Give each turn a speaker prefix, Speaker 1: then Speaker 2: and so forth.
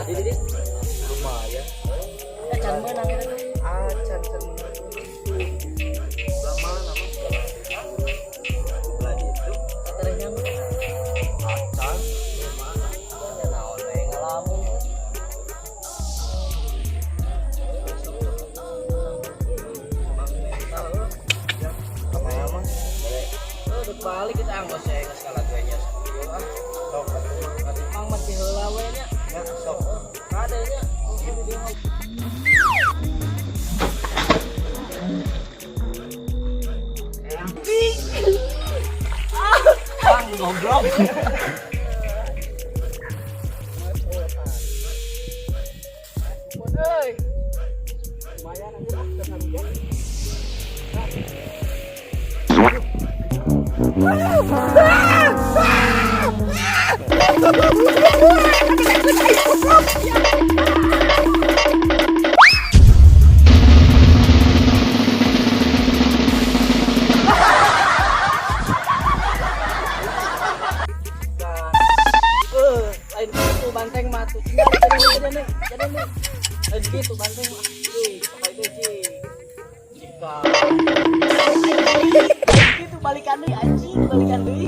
Speaker 1: Jadi lumayan.
Speaker 2: Acan menang kita tuh.
Speaker 1: Acan menang. Lama nama lagi itu
Speaker 2: Katanya
Speaker 1: acan mana?
Speaker 2: ya naon we ngalamun. Balik kita angkos saya ke skala duanya sok mang masih heula we nya
Speaker 1: sok
Speaker 2: kadenya
Speaker 1: bang goblok
Speaker 2: lumayan aja lain gitu banteng mah tuh jadi nih lain gitu banteng mah pakai itu jika gitu balikan deui anjing balikan deui